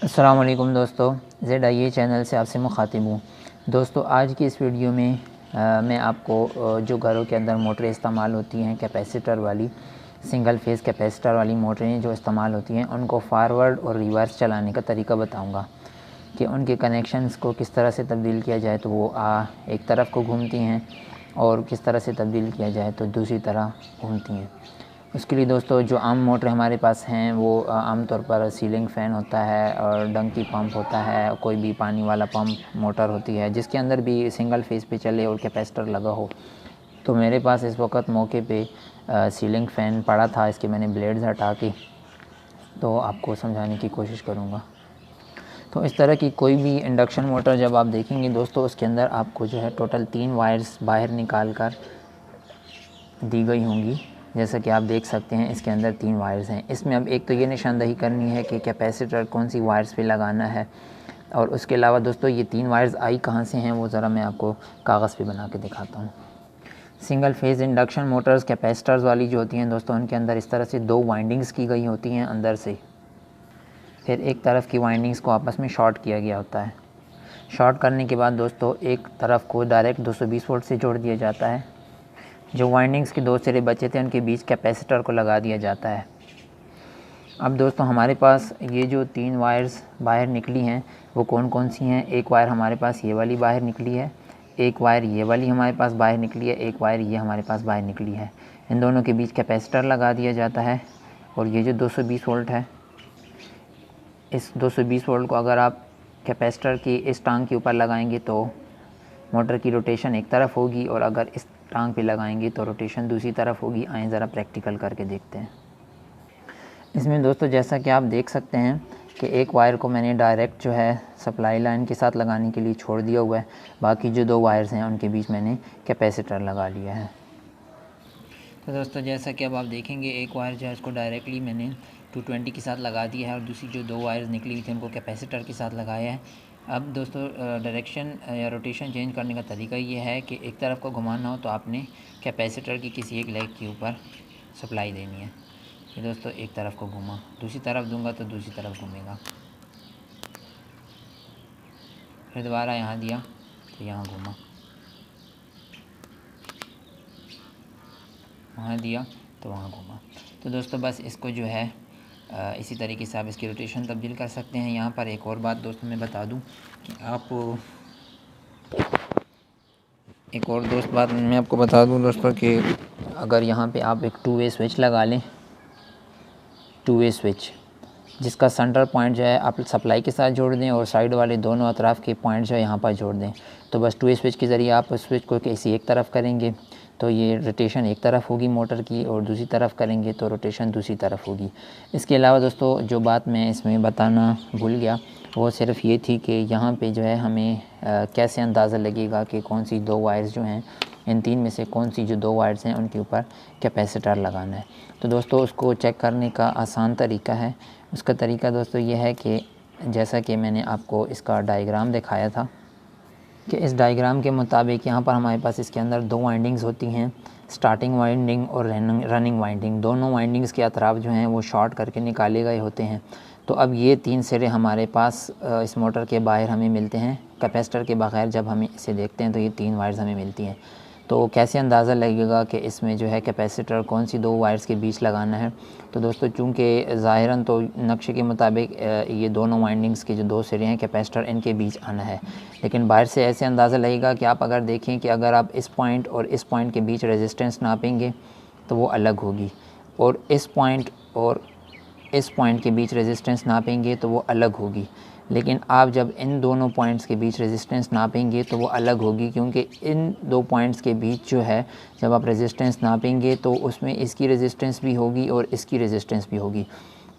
अस्सलाम वालेकुम दोस्तों, ZIA चैनल से आपसे मुखातिब हूँ। दोस्तों आज की इस वीडियो में मैं आपको जो घरों के अंदर मोटरें इस्तेमाल होती हैं कैपेसिटर वाली, सिंगल फेज़ कैपेसिटर वाली मोटरें जो इस्तेमाल होती हैं उनको फारवर्ड और रिवर्स चलाने का तरीका बताऊँगा कि उनके कनेक्शंस को किस तरह से तब्दील किया जाए तो वो एक तरफ को घूमती हैं और किस तरह से तब्दील किया जाए तो दूसरी तरह घूमती हैं। उसके लिए दोस्तों जो आम मोटर हमारे पास हैं वो आमतौर पर सीलिंग फ़ैन होता है और डंकी पंप होता है, कोई भी पानी वाला पंप मोटर होती है जिसके अंदर भी सिंगल फेज़ पे चले और कैपेसिटर लगा हो। तो मेरे पास इस वक्त मौके पे सीलिंग फ़ैन पड़ा था, इसके मैंने ब्लेड्स हटा के तो आपको समझाने की कोशिश करूँगा। तो इस तरह की कोई भी इंडक्शन मोटर जब आप देखेंगे दोस्तों, उसके अंदर आपको जो है टोटल 3 वायर्स बाहर निकाल कर दी गई होंगी। जैसा कि आप देख सकते हैं इसके अंदर 3 वायर्स हैं। इसमें अब एक तो ये निशानदही करनी है कि कैपेसिटर कौन सी वायर्स पे लगाना है, और उसके अलावा दोस्तों ये 3 वायर्स आई कहाँ से हैं वो ज़रा मैं आपको कागज़ पे बना के दिखाता हूँ। Single phase induction Motors capacitors वाली जो होती हैं दोस्तों, उनके अंदर इस तरह से 2 वाइंडिंग्स की गई होती हैं अंदर से, फिर एक तरफ की वाइंडिंग्स को आपस में शॉर्ट किया गया होता है। शॉर्ट करने के बाद दोस्तों एक तरफ को डायरेक्ट 220 वोल्ट से जोड़ दिया जाता है। जो वाइंडिंग्स के 2 सिरे बचे थे उनके बीच कैपेसिटर को लगा दिया जाता है। अब दोस्तों हमारे पास ये जो 3 वायर्स बाहर निकली हैं वो कौन कौन सी हैं। एक वायर हमारे पास ये वाली बाहर निकली है, एक वायर ये वाली हमारे पास बाहर निकली है, एक वायर ये हमारे पास बाहर निकली है। इन दोनों के बीच कैपेसिटर लगा दिया जाता है। और ये जो 220 वोल्ट है, इस 220 वोल्ट को अगर आप कैपेसिटर की इस टांग के ऊपर लगाएंगे तो मोटर की रोटेशन एक तरफ होगी, और अगर इस टांग पे लगाएंगे तो रोटेशन दूसरी तरफ होगी। आएँ ज़रा प्रैक्टिकल करके देखते हैं। इसमें दोस्तों जैसा कि आप देख सकते हैं कि एक वायर को मैंने डायरेक्ट जो है सप्लाई लाइन के साथ लगाने के लिए छोड़ दिया हुआ है, बाकी जो 2 वायर्स हैं उनके बीच मैंने कैपेसिटर लगा लिया है। तो दोस्तों जैसा कि अब आप देखेंगे एक वायर जो है उसको डायरेक्टली मैंने 220 के साथ लगा दिया है, और दूसरी जो 2 वायर्स निकली हुई थी उनको कैपेसिटर के साथ लगाया है। अब दोस्तों डायरेक्शन या रोटेशन चेंज करने का तरीका ये है कि एक तरफ को घुमाना हो तो आपने कैपेसिटर की किसी एक लेग के ऊपर सप्लाई देनी है। ये दोस्तों एक तरफ को घुमा, दूसरी तरफ दूंगा तो दूसरी तरफ घूमेगा, फिर दोबारा यहाँ दिया तो यहाँ घूमा, वहाँ दिया तो वहाँ घूमा। तो दोस्तों बस इसको जो है इसी तरीके से आप इसकी रोटेशन तब्दील कर सकते हैं। यहाँ पर एक और बात दोस्तों मैं बता दूँ कि मैं आपको बता दूँ दोस्तों कि अगर यहाँ पे आप एक 2 वे स्विच लगा लें, 2 वे स्विच जिसका सेंटर पॉइंट जो है आप सप्लाई के साथ जोड़ दें और साइड वाले दोनों अतराफ़ के पॉइंट जो है यहाँ पर जोड़ दें, तो बस 2 वे स्विच के ज़रिए आप स्विच को किसी एक तरफ करेंगे तो ये रोटेशन एक तरफ होगी मोटर की, और दूसरी तरफ करेंगे तो रोटेशन दूसरी तरफ होगी। इसके अलावा दोस्तों जो बात मैं इसमें बताना भूल गया वो सिर्फ ये थी कि यहाँ पे जो है हमें कैसे अंदाज़ा लगेगा कि कौन सी 2 वायर्स जो हैं, इन 3 में से कौन सी जो 2 वायर्स हैं उनके ऊपर कैपेसिटर लगाना है। तो दोस्तों उसको चेक करने का आसान तरीका है। उसका तरीका दोस्तों ये है कि जैसा कि मैंने आपको इसका डायग्राम दिखाया था कि इस डायग्राम के मुताबिक यहाँ पर हमारे पास इसके अंदर 2 वाइंडिंग्स होती हैं, स्टार्टिंग वाइंडिंग और रनिंग वाइंडिंग। दोनों वाइंडिंग्स के अतराफ़ जो हैं वो शॉर्ट करके निकाले गए होते हैं। तो अब ये 3 सिरे हमारे पास इस मोटर के बाहर हमें मिलते हैं, कैपेसिटर के बगैर जब हम इसे देखते हैं तो ये 3 वायर्स हमें मिलती हैं। तो कैसे अंदाज़ा लगेगा कि इसमें जो है कैपेसिटर कौन सी 2 वायर्स के बीच लगाना है। तो दोस्तों चूँकि ज़ाहिरन तो नक्शे के मुताबिक ये दोनों वाइंडिंग्स के जो 2 सिरे हैं कैपेसिटर इनके बीच आना है, लेकिन बाहर से ऐसे अंदाज़ा लगेगा कि आप अगर देखें कि अगर आप इस पॉइंट और इस पॉइंट के बीच रेजिस्टेंस नापेंगे तो वो अलग होगी, और इस पॉइंट और इस पॉइंट के बीच रेजिस्टेंस नापेंगे तो वो अलग होगी। लेकिन आप जब इन दोनों पॉइंट्स के बीच रेजिस्टेंस नापेंगे तो वो अलग होगी, क्योंकि इन 2 पॉइंट्स के बीच जो है जब आप रेजिस्टेंस नापेंगे तो उसमें इसकी रेजिस्टेंस भी होगी और इसकी रेजिस्टेंस भी होगी।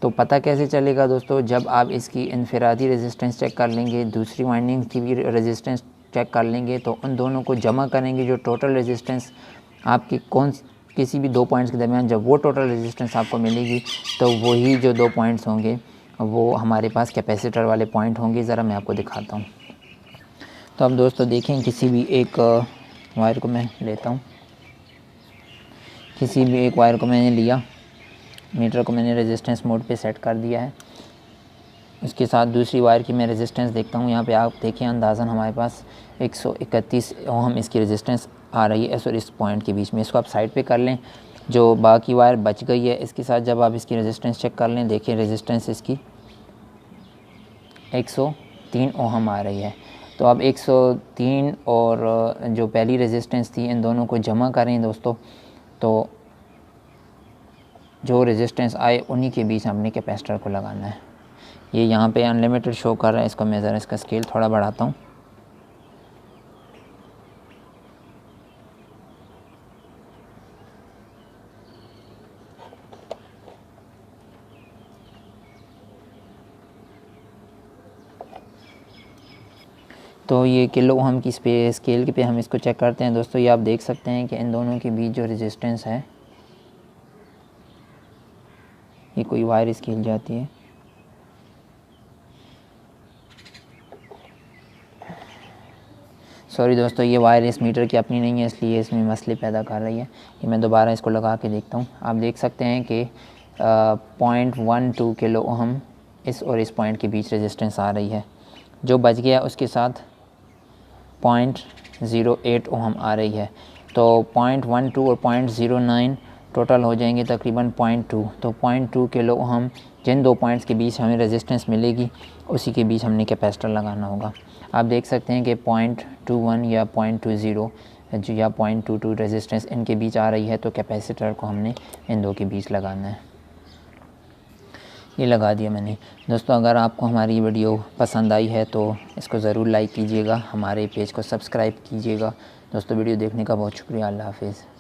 तो पता कैसे चलेगा दोस्तों, जब आप इसकी इनफरादी रेजिस्टेंस चेक कर लेंगे, दूसरी वाइंडिंग की भी रेजिस्टेंस चेक कर लेंगे, तो उन दोनों को जमा करेंगे, जो टोटल रेजिस्टेंस आपकी किसी भी 2 पॉइंट्स के दरमियान जब वो टोटल रेजिस्टेंस आपको मिलेगी तो वही जो 2 पॉइंट्स होंगे वो हमारे पास कैपेसिटर वाले पॉइंट होंगे। ज़रा मैं आपको दिखाता हूँ। तो अब दोस्तों देखें, किसी भी एक वायर को मैं लेता हूँ, किसी भी एक वायर को मैंने लिया, मीटर को मैंने रेजिस्टेंस मोड पे सेट कर दिया है। उसके साथ दूसरी वायर की मैं रेजिस्टेंस देखता हूँ। यहाँ पे आप देखिए अंदाज़न हमारे पास 131 ओम इसकी रेजिस्टेंस आ रही है और इस पॉइंट के बीच में। इसको आप साइड पे कर लें, जो बाकी वायर बच गई है इसके साथ जब आप इसकी रेजिस्टेंस चेक कर लें, देखिए रेजिस्टेंस इसकी 103 ओम आ रही है। तो अब 103 और जो पहली रेजिस्टेंस थी, इन दोनों को जमा करें दोस्तों, तो जो रेजिस्टेंस आए उन्हीं के बीच हमने कैपेसिटर को लगाना है। ये यहाँ पे अनलिमिटेड शो कर रहा है, इसको मैं ज़रा इसका स्केल थोड़ा बढ़ाता हूँ। तो ये किलो ओम की स्केल पे हम इसको चेक करते हैं दोस्तों। ये आप देख सकते हैं कि इन दोनों के बीच जो रेजिस्टेंस है, ये कोई वायर इसकी हिल जाती है, सॉरी दोस्तों, ये वायर इस मीटर की अपनी नहीं है, इसलिए इसमें मसले पैदा कर रही है। ये मैं दोबारा इसको लगा के देखता हूँ। आप देख सकते हैं कि 0.12 किलो ओम इस और इस पॉइंट के बीच रेजिस्टेंस आ रही है। जो बच गया उसके साथ 0.08 ओम आ रही है। तो 0.12 और 0.09 टोटल हो जाएंगे तकरीबन 0.2। तो 0.2 किलो ओम जिन दो पॉइंट्स के बीच हमें रेजिस्टेंस मिलेगी उसी के बीच हमने कैपेसिटर लगाना होगा। आप देख सकते हैं कि 0.21 या 0.20 या 0.22 रेजिस्टेंस इनके बीच आ रही है, तो कैपेसिटर को हमने इन दो के बीच लगाना है। ये लगा दिया मैंने। दोस्तों अगर आपको हमारी वीडियो पसंद आई है तो इसको ज़रूर लाइक कीजिएगा, हमारे पेज को सब्सक्राइब कीजिएगा। दोस्तों वीडियो देखने का बहुत शुक्रिया। अल्लाह हाफिज़।